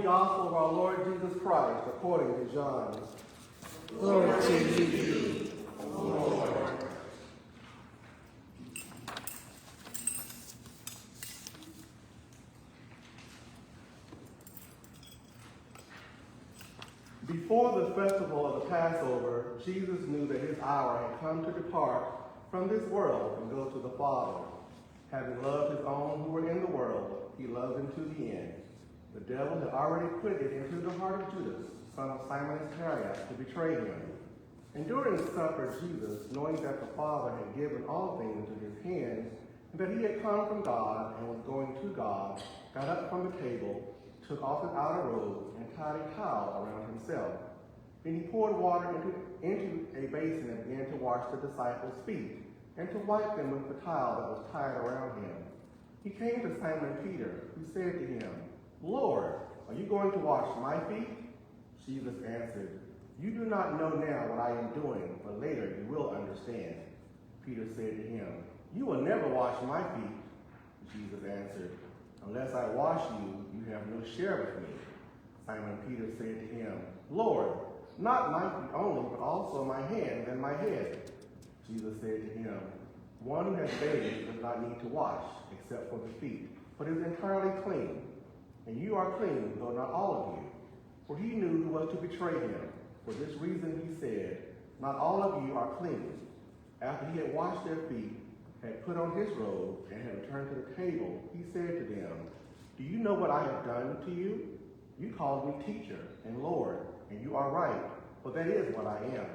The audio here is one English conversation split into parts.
Gospel of our Lord Jesus Christ according to John. Glory to you, O Lord. Before the festival of the Passover, Jesus knew that his hour had come to depart from this world and go to the Father. Having loved his own who were in the world, he loved them to the end. The devil had already put it into the heart of Judas, son of Simon Iscariot, to betray him. And during supper, Jesus, knowing that the Father had given all things into his hands, and that he had come from God and was going to God, got up from the table, took off his outer robe, and tied a towel around himself. Then he poured water into a basin and began to wash the disciples' feet, and to wipe them with the towel that was tied around him. He came to Simon Peter, who said to him, Lord, are you going to wash my feet? Jesus answered, You do not know now what I am doing, but later you will understand. Peter said to him, You will never wash my feet. Jesus answered, Unless I wash you, you have no share with me. Simon Peter said to him, Lord, not my feet only, but also my hands and my head. Jesus said to him, One who has bathed does not need to wash, except for the feet, but is entirely clean. And you are clean, though not all of you. For he knew who was to betray him. For this reason he said, Not all of you are clean. After he had washed their feet, had put on his robe, and had returned to the table, he said to them, Do you know what I have done to you? You called me teacher and Lord, and you are right, for that is what I am.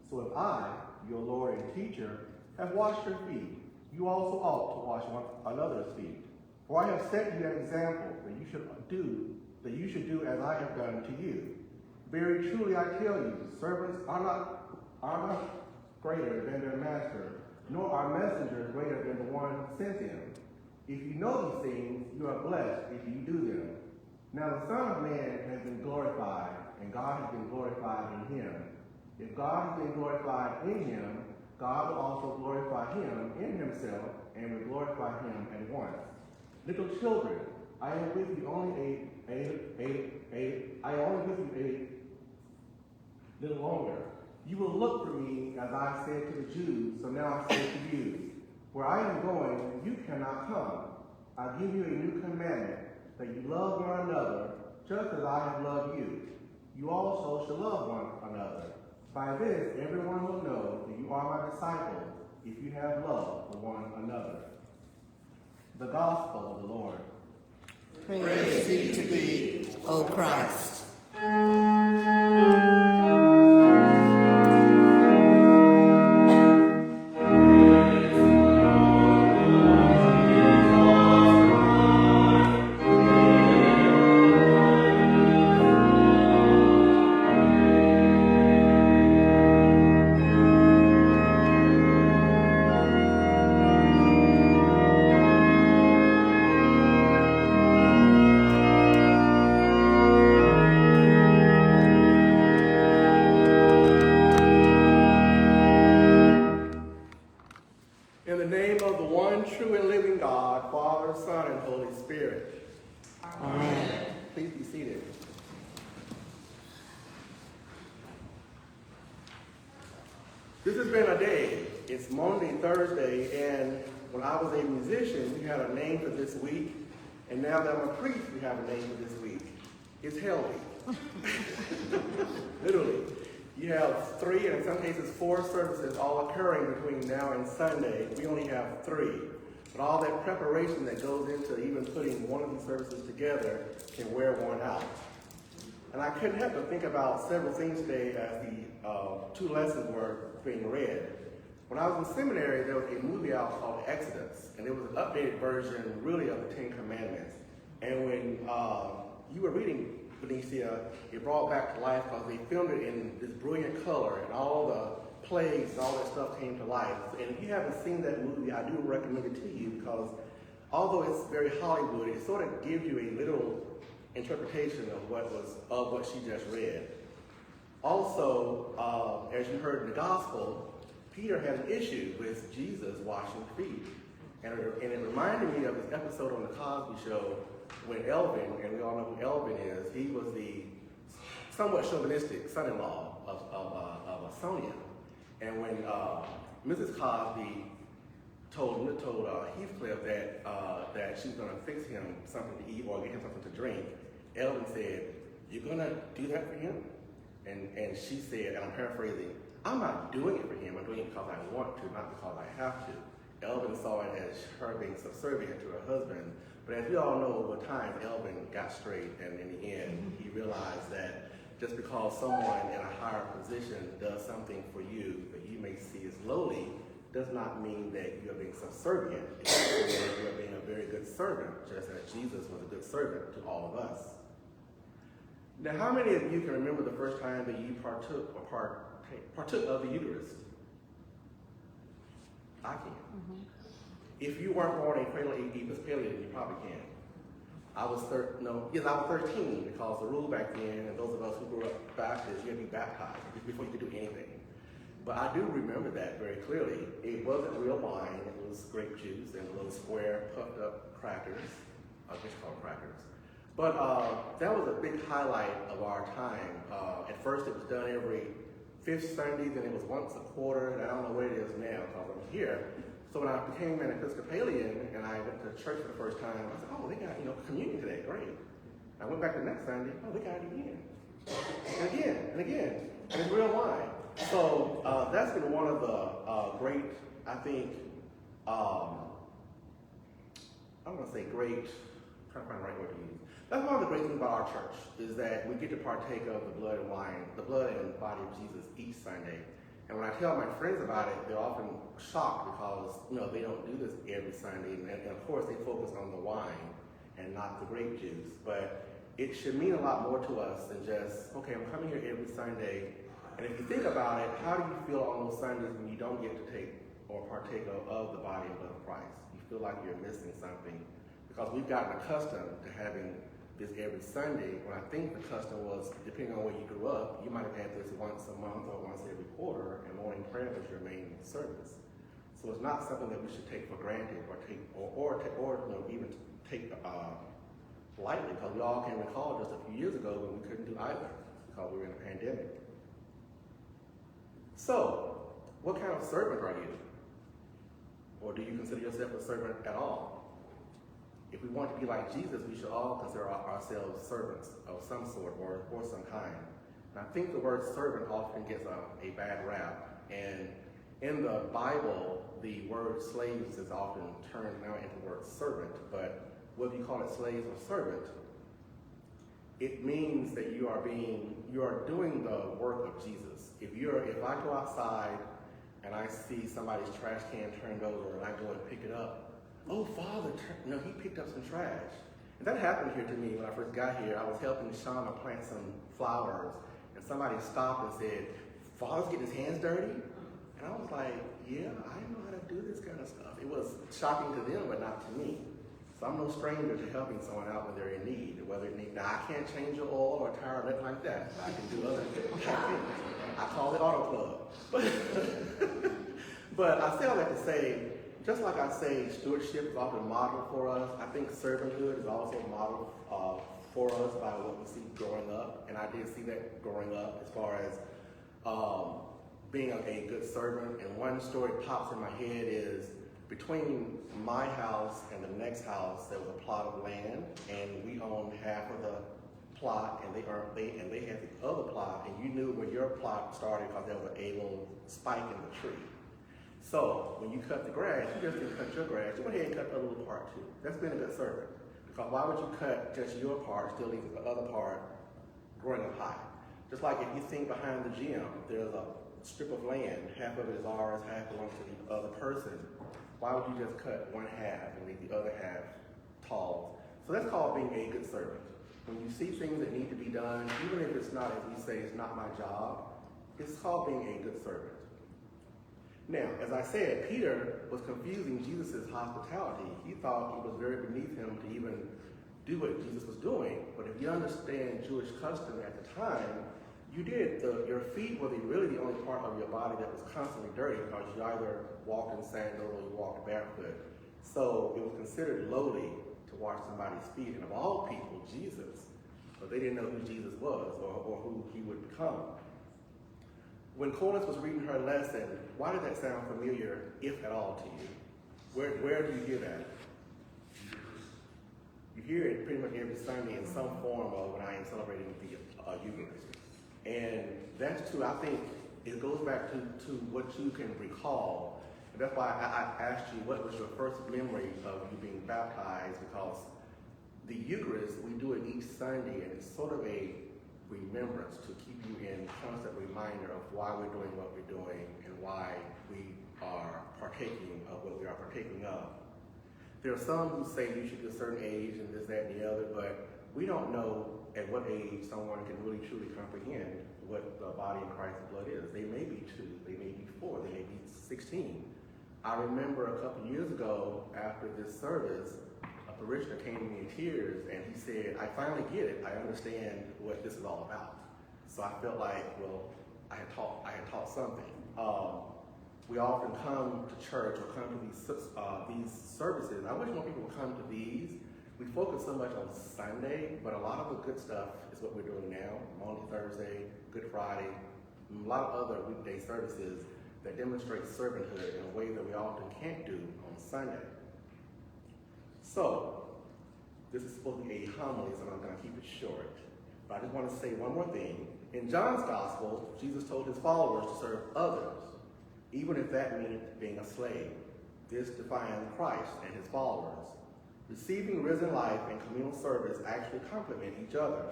So if I, your Lord and teacher, have washed your feet, you also ought to wash one another's feet. For I have set you an example that you should do as I have done to you. Very truly I tell you, servants are not greater than their master, nor are messengers greater than the one who sent them. If you know these things, you are blessed if you do them. Now the Son of Man has been glorified, and God has been glorified in him. If God has been glorified in him, God will also glorify him in himself, and will glorify him at once. Little children, I am with you only a little longer. You will look for me, as I said to the Jews, so now I say to you, where I am going, you cannot come. I give you a new commandment, that you love one another, just as I have loved you. You also shall love one another. By this, everyone will know that you are my disciples, if you have love for one another. The Gospel of the Lord. Praise be to thee, O Christ. In the name of the one true and living God, Father, Son, and Holy Spirit. Amen. Please be seated. This has been a day. It's Monday, Thursday, and when I was a musician, we had a name for this week, and now that I'm a priest, we have a name for this week. It's Hell Week. Literally. You have 3, and in some cases 4 services all occurring between now and Sunday. We only have 3. But all that preparation that goes into even putting one of these services together can wear one out. And I couldn't help but think about several things today as the 2 lessons were being read. When I was in seminary, there was a movie out called Exodus, and it was an updated version really of the 10 Commandments. And when you were reading Benicia, it brought back to life because they filmed it in this brilliant color, and all the plagues and all that stuff came to life. And if you haven't seen that movie, I do recommend it to you because although it's very Hollywood, it sort of gives you a little interpretation of what she just read. Also, as you heard in the gospel, Peter had an issue with Jesus washing feet. And it reminded me of this episode on The Cosby Show when Elvin, and we all know who Elvin is, he was the somewhat chauvinistic son-in-law of Sonia. And when Mrs. Cosby told Heathcliff that she was going to fix him something to eat or get him something to drink, Elvin said, "You're going to do that for him?" And she said, and I'm paraphrasing, "I'm not doing it for him. I'm doing it because I want to, not because I have to." Elvin saw it as her being subservient to her husband. But as we all know, over time, Elvin got straight, and in the end, he realized that just because someone in a higher position does something for you that you may see as lowly, does not mean that you are being subservient. It means that you are being a very good servant, just as Jesus was a good servant to all of us. Now, how many of you can remember the first time that you partook of the Eucharist? I can. If you weren't born a Episcopalian, you probably can. I was 13, because the rule back then, and those of us who grew up Baptist, you had to be baptized before you could do anything. But I do remember that very clearly. It wasn't real wine, it was grape juice and little square puffed up crackers. I guess called crackers. But that was a big highlight of our time. At first it was done every 5th Sunday, then it was once a quarter, and I don't know what it is now because I'm here. So when I became an Episcopalian and I went to church for the first time, I said, "Oh, they got communion today, great." I went back the next Sunday, "Oh, they got it again." And again, and again, and it's real wine. So that's been one of the great, I think, I'm going to say great, I'm trying to find the right word to use. That's one of the great things about our church, is that we get to partake of the blood and wine, the blood and body of Jesus each Sunday. And when I tell my friends about it, they're often shocked because, they don't do this every Sunday. And of course, they focus on the wine and not the grape juice. But it should mean a lot more to us than just, okay, I'm coming here every Sunday. And if you think about it, how do you feel on those Sundays when you don't get to take or partake of the body and blood of Christ? You feel like you're missing something because we've gotten accustomed to having this every Sunday, when I think the custom was, depending on where you grew up, you might have had this once a month or once every quarter, and morning prayer was your main service. So it's not something that we should take for granted or even take lightly, because we all can recall just a few years ago when we couldn't do either because we were in a pandemic. So, what kind of servant are you? Or do you consider yourself a servant at all? If we want to be like Jesus, we should all consider ourselves servants of some sort or some kind. And I think the word servant often gets a bad rap. And in the Bible, the word slaves is often turned now into the word servant. But whether you call it slaves or servant, it means that you are doing the work of Jesus. If I go outside and I see somebody's trash can turned over and I go and pick it up, "Oh, Father, he picked up some trash." And that happened here to me when I first got here. I was helping Shauna plant some flowers, and somebody stopped and said, "Father's getting his hands dirty?" And I was like, "Yeah, I know how to do this kind of stuff." It was shocking to them, but not to me. So I'm no stranger to helping someone out when they're in need. Now, I can't change your oil or tire or nothing like that. I can do other things. I call it auto club. But I say all that to say, just like I say, stewardship is often modeled for us, I think servanthood is also modeled for us by what we see growing up. And I did see that growing up as far as being a good servant. And one story pops in my head is between my house and the next house, there was a plot of land, and we owned half of the plot, and they had the other plot, and you knew where your plot started because there was a little spike in the tree. So when you cut the grass, you just didn't cut your grass. You went ahead and cut the other little part too. That's being a good servant. Because why would you cut just your part, still leaving the other part growing up high? Just like if you think behind the gym, there's a strip of land, half of it is ours, half belongs to the other person. Why would you just cut one half and leave the other half tall? So that's called being a good servant. When you see things that need to be done, even if it's not, as we say, it's not my job, it's called being a good servant. Now, as I said, Peter was confusing Jesus' hospitality. He thought it was very beneath him to even do what Jesus was doing. But if you understand Jewish custom at the time, your feet were really the only part of your body that was constantly dirty because you either walked in sandals or you walked barefoot. So it was considered lowly to to wash somebody's feet, and of all people, Jesus. But they didn't know who Jesus was or who he would become. When Corliss was reading her lesson, why did that sound familiar, if at all, to you? Where do you hear that? You hear it pretty much every Sunday in some form of when I am celebrating the Eucharist. And that's true. I think it goes back to what you can recall. And that's why I asked you what was your first memory of you being baptized, because the Eucharist, we do it each Sunday, and it's sort of a remembrance to keep you in constant reminder of why we're doing what we're doing and why we are partaking of what we are partaking of. There are some who say you should be a certain age and this, that, and the other, but we don't know at what age someone can really truly comprehend what the body of Christ's blood is. They may be 2, they may be 4, they may be 16. I remember a couple years ago after this service, a parishioner came to me in tears and he said, I finally get it. I understand what this is all about. So I felt like, well, I had taught something. We often come to church or come to these services. I wish more people would come to these. We focus so much on Sunday, but a lot of the good stuff is what we're doing now. Monday, Thursday, Good Friday, a lot of other weekday services that demonstrate servanthood in a way that we often can't do on Sunday. So, this is supposed to be a homily, so I'm going to keep it short. But I just want to say one more thing. In John's Gospel, Jesus told his followers to serve others, even if that meant being a slave. This defines Christ and his followers. Receiving risen life and communal service actually complement each other.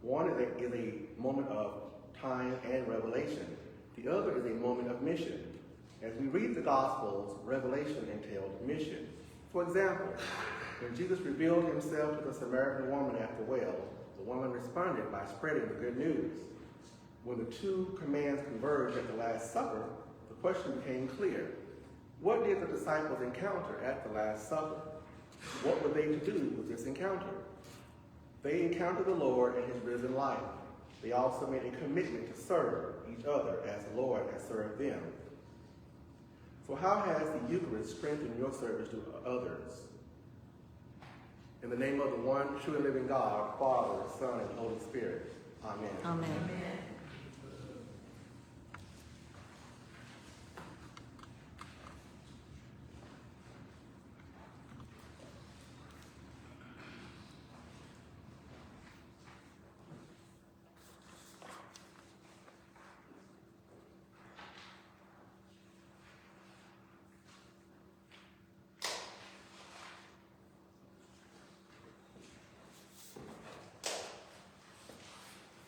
One is a moment of time and revelation. The other is a moment of mission. As we read the Gospels, revelation entailed mission. For example, when Jesus revealed himself to the Samaritan woman at the well, the woman responded by spreading the good news. When the two commands converged at the Last Supper, the question became clear. What did the disciples encounter at the Last Supper? What were they to do with this encounter? They encountered the Lord and his risen life. They also made a commitment to serve each other as the Lord has served them. So how has the Eucharist strengthened your service to others? In the name of the one true and living God, Father, Son, and Holy Spirit. Amen. Amen. Amen.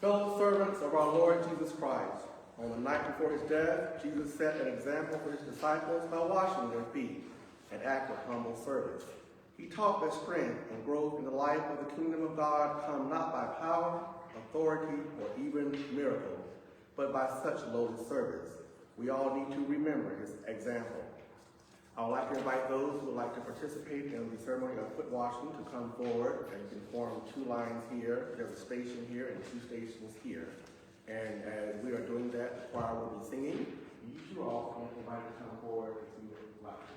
Fellow servants of our Lord Jesus Christ, on the night before his death, Jesus set an example for his disciples by washing their feet, an act of humble service. He taught that strength and growth in the life of the kingdom of God come not by power, authority, or even miracles, but by such lowly service. We all need to remember his example. I would like to invite those who would like to participate in the ceremony of foot washing to come forward, and you can form 2 lines here. There's a station here and 2 stations here. And as we are doing that, the choir will be singing. You are all invited to come forward if you would like to.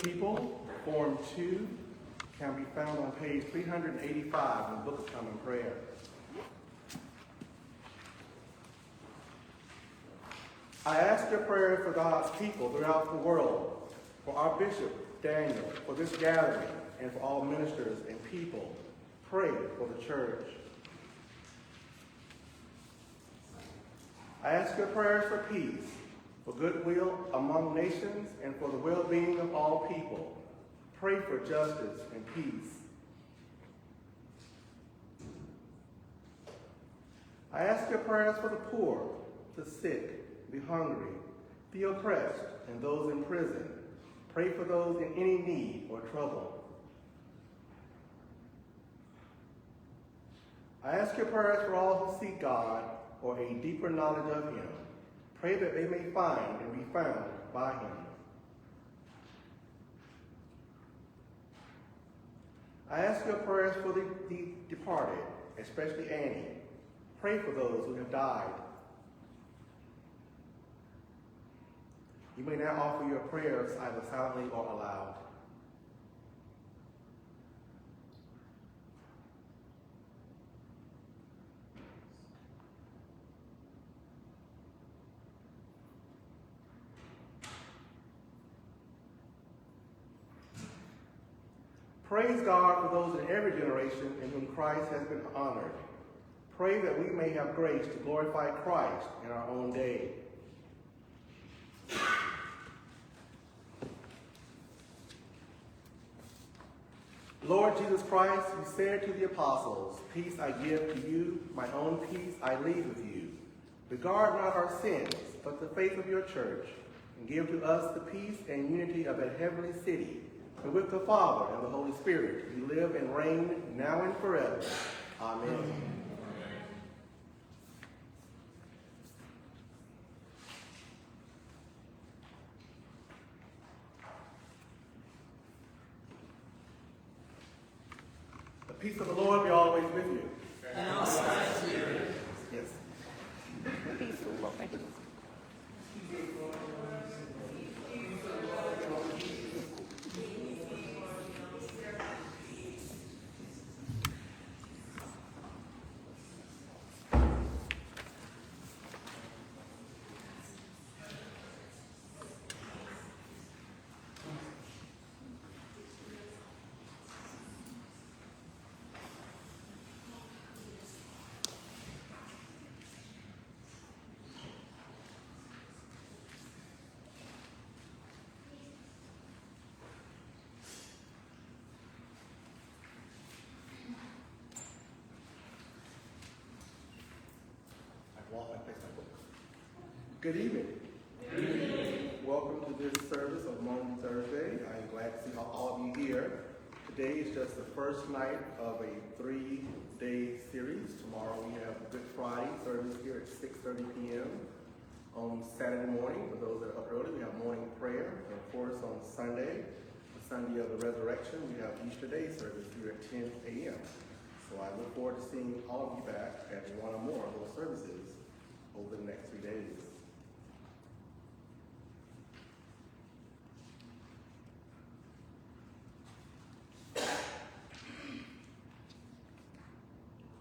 People, Form 2, can be found on page 385 in the Book of Common Prayer. I ask your prayers for God's people throughout the world, for our Bishop, Daniel, for this gathering, and for all ministers and people. Pray for the church. I ask your prayers for peace, for goodwill among nations, and for the well-being of all people. Pray for justice and peace. I ask your prayers for the poor, the sick, the hungry, the oppressed, and those in prison. Pray for those in any need or trouble. I ask your prayers for all who seek God or a deeper knowledge of him. Pray that they may find and be found by him. I ask your prayers for the departed, especially Annie. Pray for those who have died. You may now offer your prayers either silently or aloud. Praise God for those in every generation in whom Christ has been honored. Pray that we may have grace to glorify Christ in our own day. Lord Jesus Christ, you said to the apostles, "Peace I give to you, my own peace I leave with you. Regard not our sins, but the faith of your church, and give to us the peace and unity of that heavenly city, and with the Father and the Holy Spirit, you live and reign now and forever. Amen." The peace of the Lord be always with you. And also with you. Yes. Peace, Lord. Good evening. Good evening. Welcome to this service of Maundy Thursday. I am glad to see all of you here. Today is just the first night of a 3-day series. Tomorrow we have Good Friday service here at 6:30 p.m. On Saturday morning, for those that are up early, we have morning prayer. And of course on Sunday, the Sunday of the Resurrection, we have Easter Day service here at 10 a.m. So I look forward to seeing all of you back at one or more of those services over the next 3 days.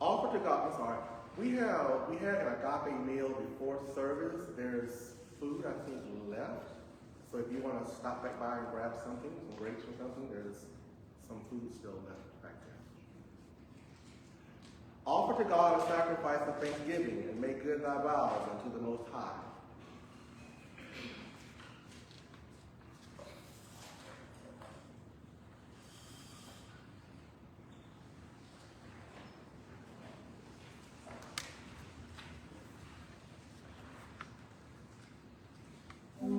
Offer to God, I'm sorry. We had an agape meal before service. There's food, I think, left. So if you want to stop back by and grab something, some grapes or something, there's some food still left back there. Offer to God a sacrifice of thanksgiving and make good thy vows unto the Most High. Oh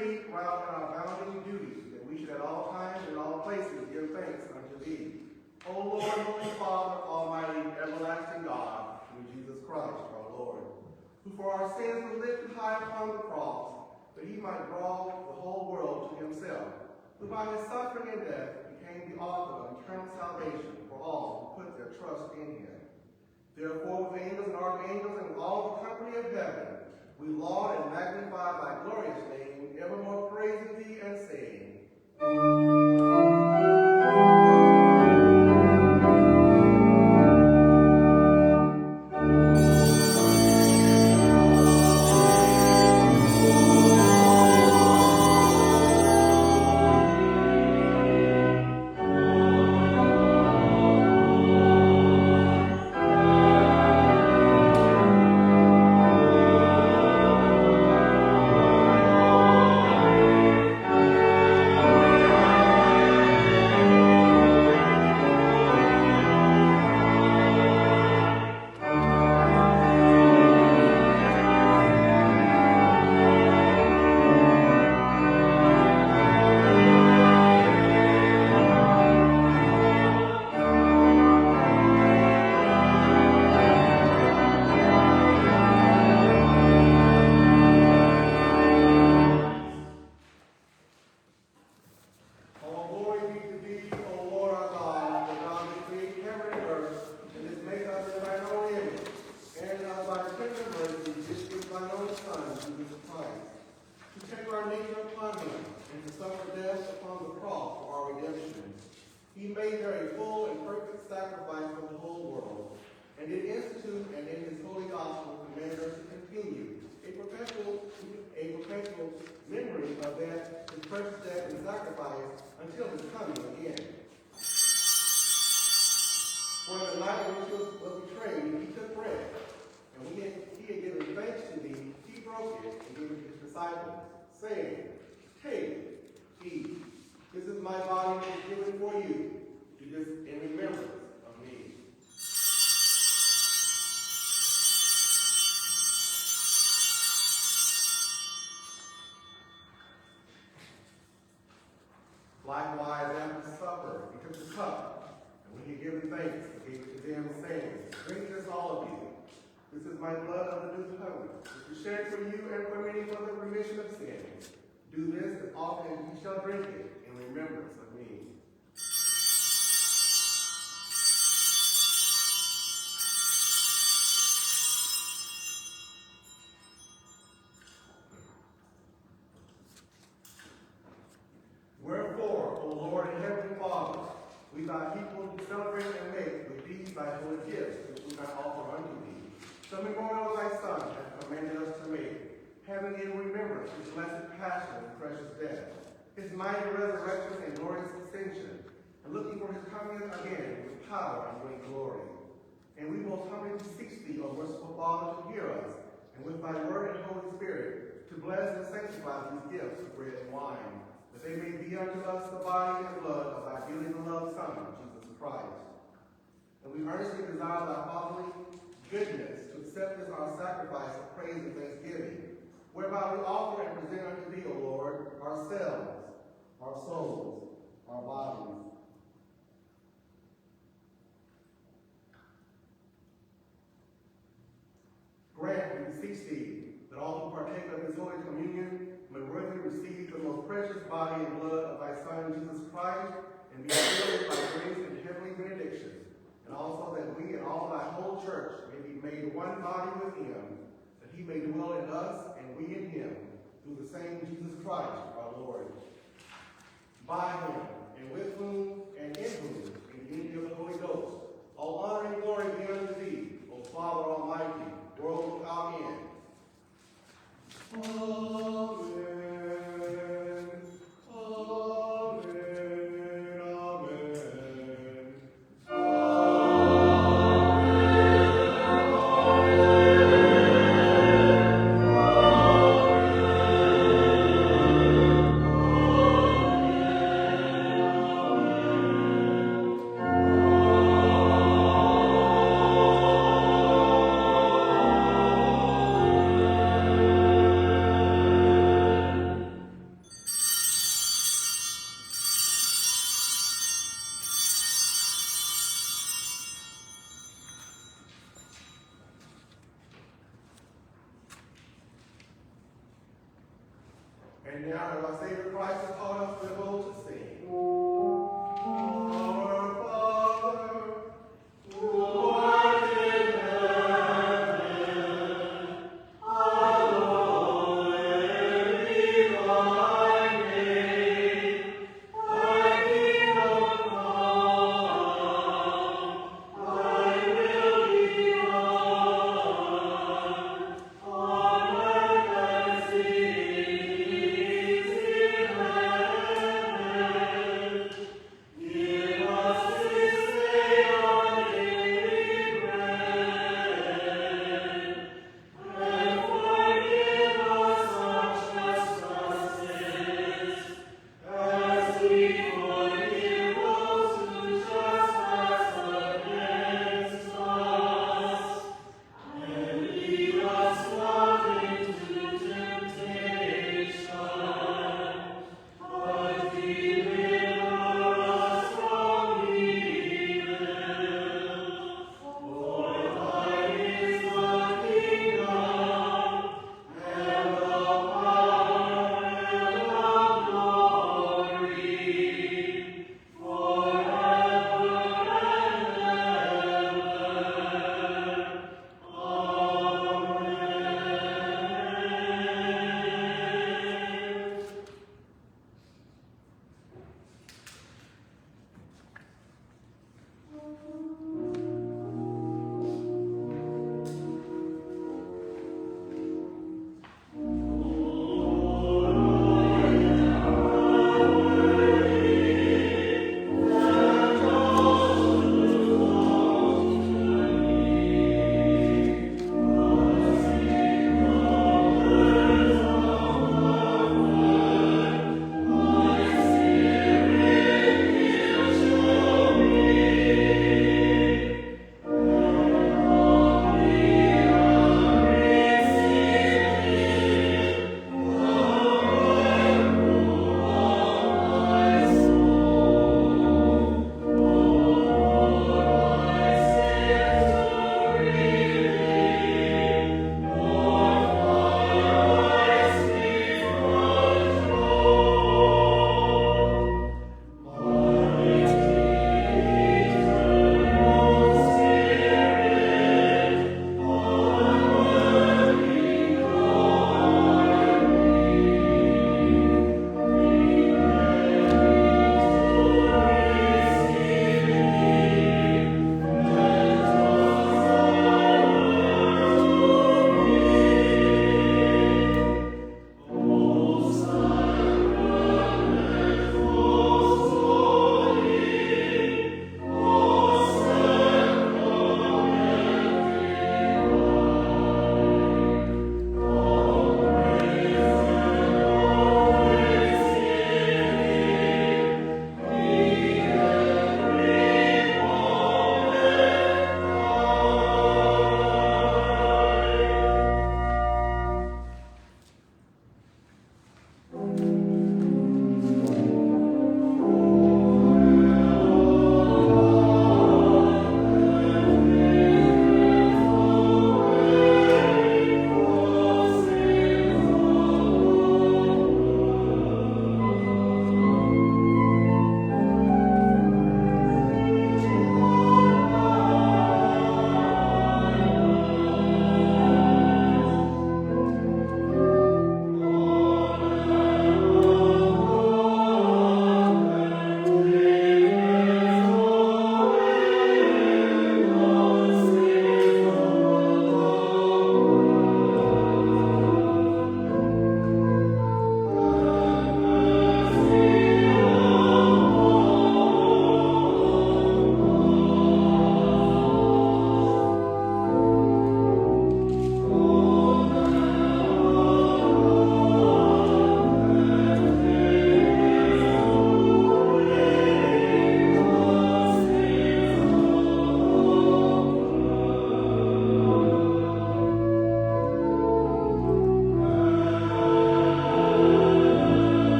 meet while in our bounding duty, that we should at all times and all places give thanks unto thee. O Lord, Holy Father, Almighty, everlasting God, through Jesus Christ our Lord, who for our sins was lifted high upon the cross, that he might draw the whole world to himself, who by his suffering and death became the author of eternal salvation for all who put their trust in him. Therefore, with angels and archangels and with all the company of heaven, we laud and magnify thy glorious name, evermore praising thee and saying, He made there a full and perfect sacrifice for the whole world, and did institute and in his holy gospel command us to continue a perpetual memory of that his precious death and sacrifice until his coming again. For in the night in which he was betrayed, he took bread, and when he had given thanks to thee, he broke it and gave it to his disciples, saying, Take, eat. This is my body which is given for you. Do this in remembrance of me. Likewise, after supper, he took the cup, and when he had given thanks, he gave it to them, saying, Drink this, all of you. This is my blood of the new covenant, which is shed for you and for many for the remission of sins. Do this as often as you shall drink it in remembrance of me. Wherefore, O Lord and Heavenly Father, we thy people celebrate and make with these thy holy gifts, which we might offer unto thee, some memorial of thy Son hath commanded us to make, having in remembrance his blessed passion and precious death, his mighty resurrection and glorious ascension, and looking for his coming again with power and great glory. And we most humbly beseech thee, O merciful Father, to hear us, and with thy word and Holy Spirit, to bless and sanctify these gifts of bread and wine, that they may be unto us the body and blood of thy dearly beloved Son, Jesus Christ. And we earnestly desire thy fatherly goodness to accept this our sacrifice of praise and thanksgiving, whereby we offer and present unto thee, O Lord, ourselves, our souls, our bodies. Grant, we beseech thee, that all who partake of this holy communion may worthily receive the most precious body and blood of thy Son, Jesus Christ, and be filled by grace and heavenly benediction, and also that we and all thy whole church may be made one body with him, that he may dwell in us and we in him, through the same Jesus Christ our Lord. By him, and with whom, and in whom, in the unity of the Holy Ghost, all honor and glory be unto thee, O Father Almighty, world without end. Amen. And now, as our Savior Christ has taught us, we're able to sing. Our Father, who art in heaven, hallowed be thy name. Thy kingdom come, thy will be done, on earth as it is in heaven.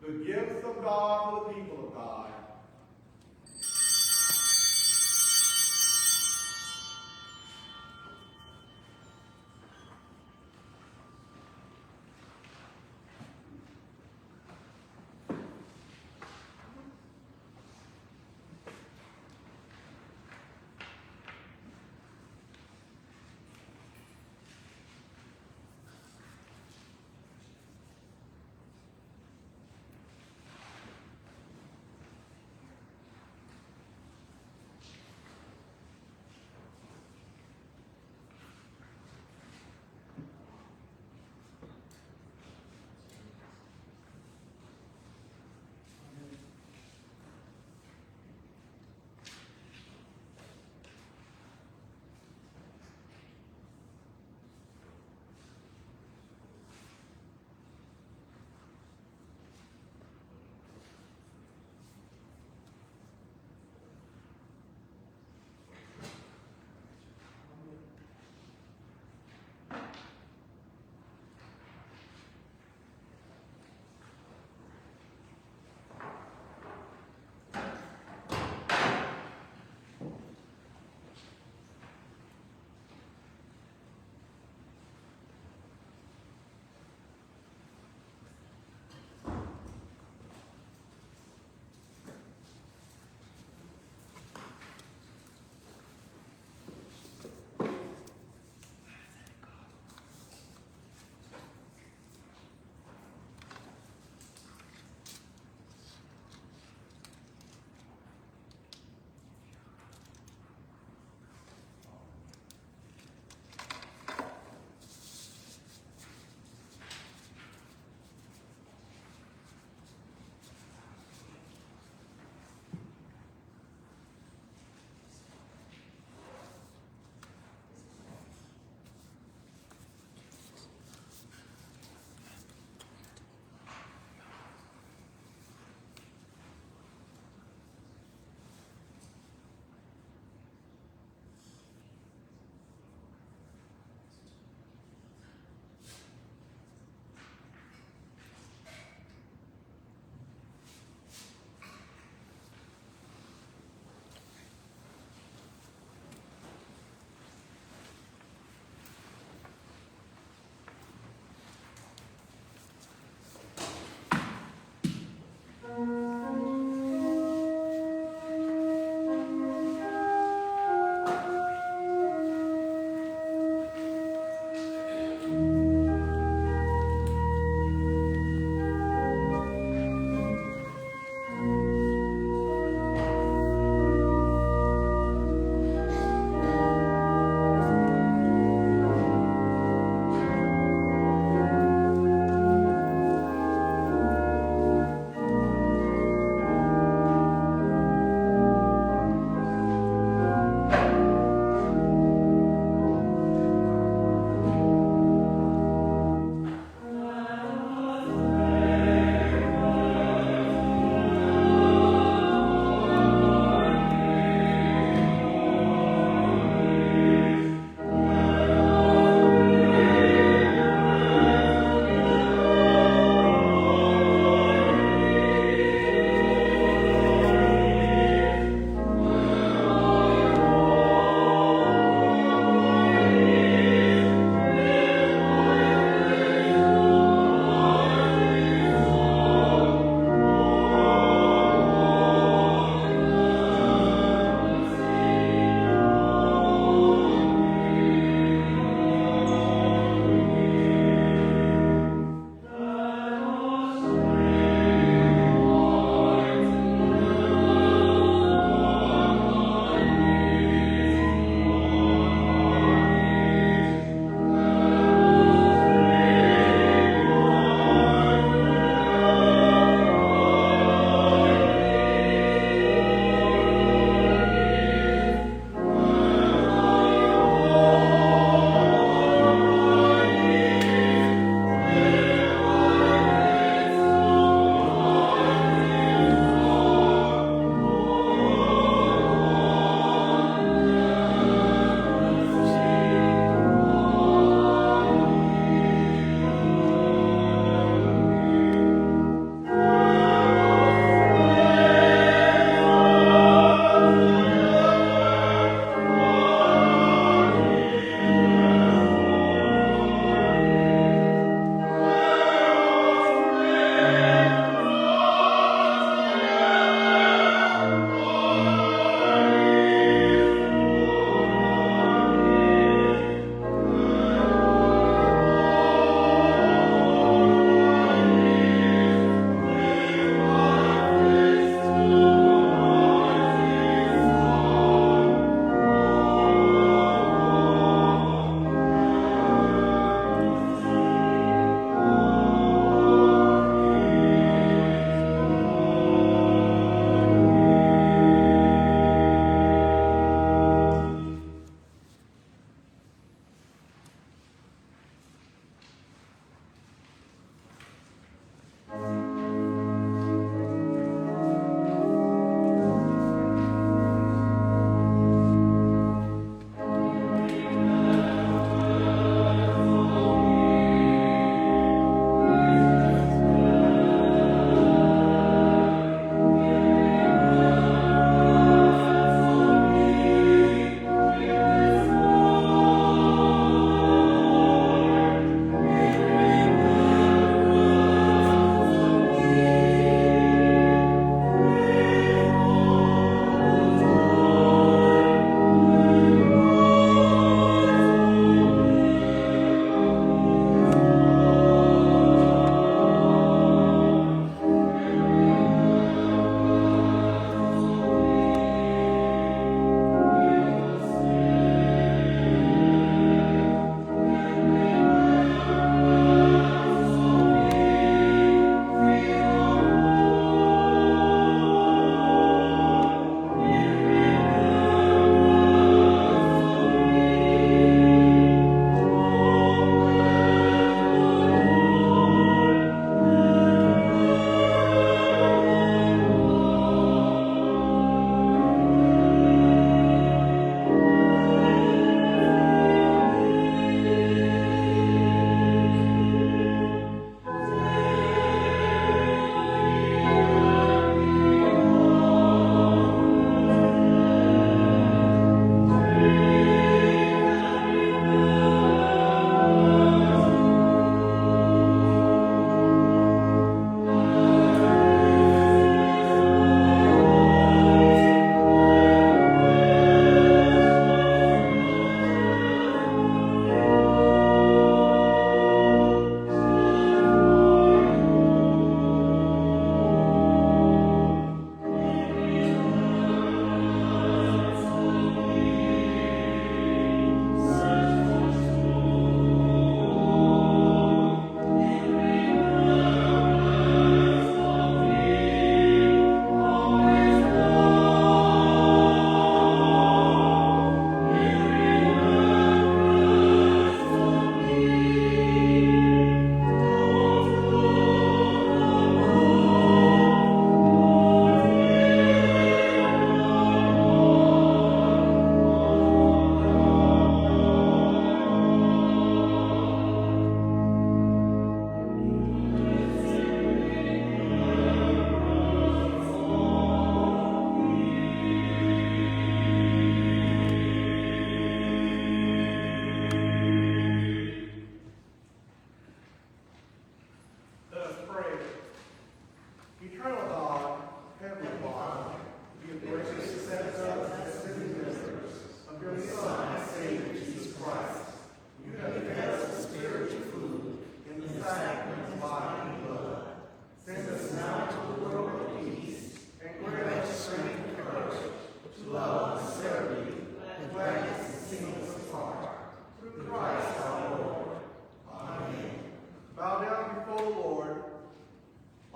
The gifts of God for the people of God.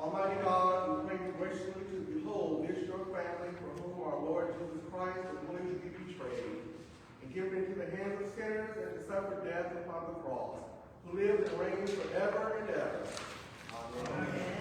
Almighty God, we pray you graciously to behold this your family for whom our Lord Jesus Christ was willing to be betrayed and given into the hands of sinners and to suffer death upon the cross, who lives and reigns forever and ever. Amen.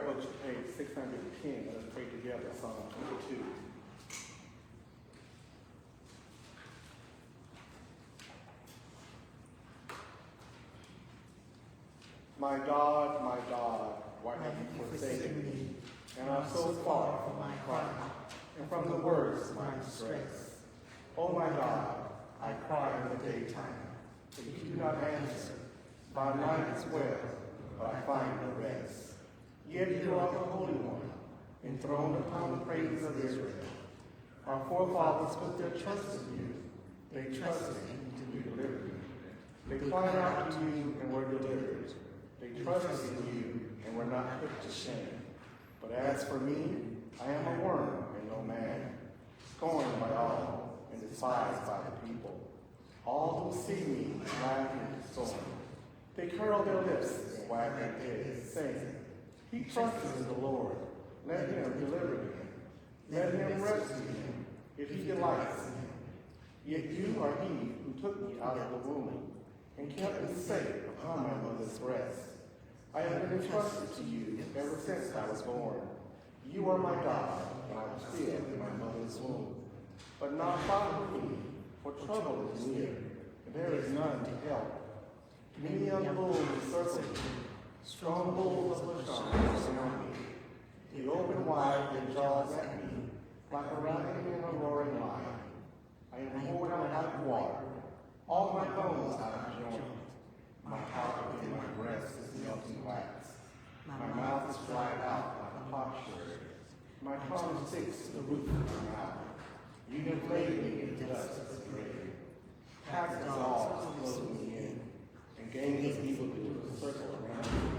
books to page 610. Let us pray together, Psalm 22. My God, why have you forsaken me, and are so far from my cry, and from the words of my distress? O my God, I cry in the daytime, but you do not answer. By night as well, but I find no rest. Yet you are the Holy One, enthroned upon the praises of Israel. Our forefathers put their trust in you. They trusted in you to deliver them. They cried out to you and were delivered. They trusted in you and were not put to shame. But as for me, I am a worm and no man, scorned by all and despised by the people. All who see me laugh and scorn. They curl their lips and wag their heads, saying, He trusts in the Lord. Let him deliver him. Let him rescue him, if he delights in him. Yet you are he who took me out of the womb and kept me safe upon my mother's breast. I have been entrusted to you ever since I was born. You are my God, and I was still in my mother's womb. But now follow me, for trouble is near, and there is none to help. Many young bulls encircle me, strong bulls of Bashan surround me. They open wide their jaws at me, like a ravening and a roaring lion. I am poured out like water, all my bones out of joint. My heart within my breast is melting wax. My mouth is dried out like a potsherd. My tongue sticks to the roof of my mouth. You have laid me in the dust of the grave. Tax dogs close me in, and gangs of evildoers circle around me.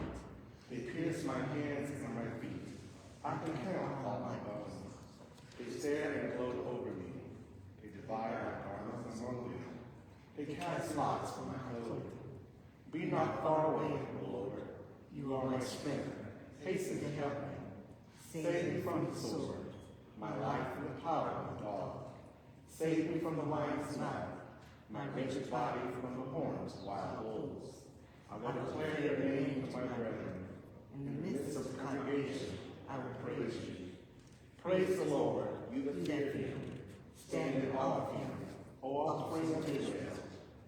They pierce my hands and my feet. I can count all my bones. They stare and gloat over me. They divide my garments among them. They cast lots for my clothing. Be not far away, O Lord. You are my strength. Hasten to help me. Save me from the sword, my life from the power of the dog. Save me from the lion's mouth, my wretched body from the horns of wild bulls. I will declare your name to my brethren. In the midst of the congregation, I will praise you. Praise the Lord, you that fear him. Stand in awe of him, O offspring of Israel.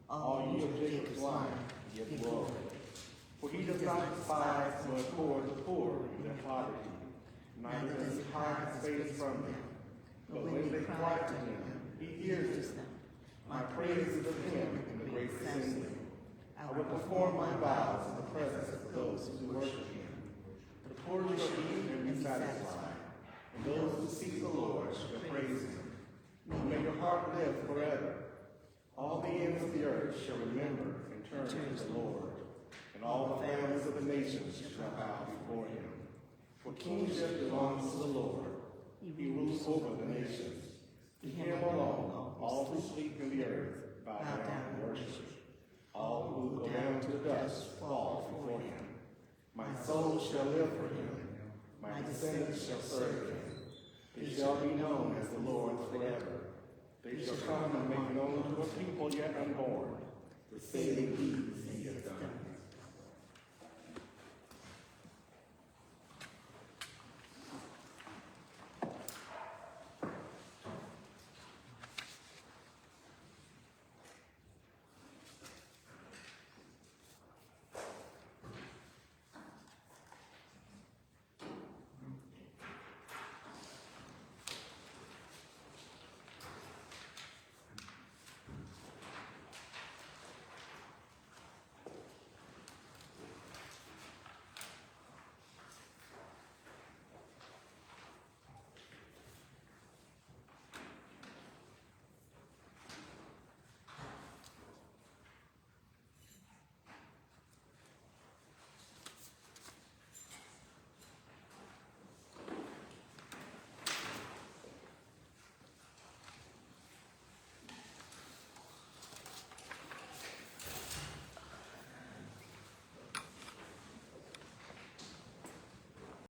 All you of Jacob's line, give glory. For he does not despise nor abhor the poor in their poverty, neither does he hide his face from them. But when they cry to him, he hears them. My praise is of him in the great assembly. I will perform my vows in the presence of those who worship him. The poor shall eat and be satisfied, and those who seek the Lord shall praise him. May your heart live forever. All the ends of the earth shall remember and turn to the Lord, and all the families of the nations shall bow before him. For kingship belongs to the Lord. He rules over the nations. To him alone, all who sleep in the earth bow down and worship. All who go down to the dust fall before him. My soul shall live for him. My descendants shall serve him. They shall be known as the Lord forever. They shall come and make known to a people yet unborn the saving deeds he has done.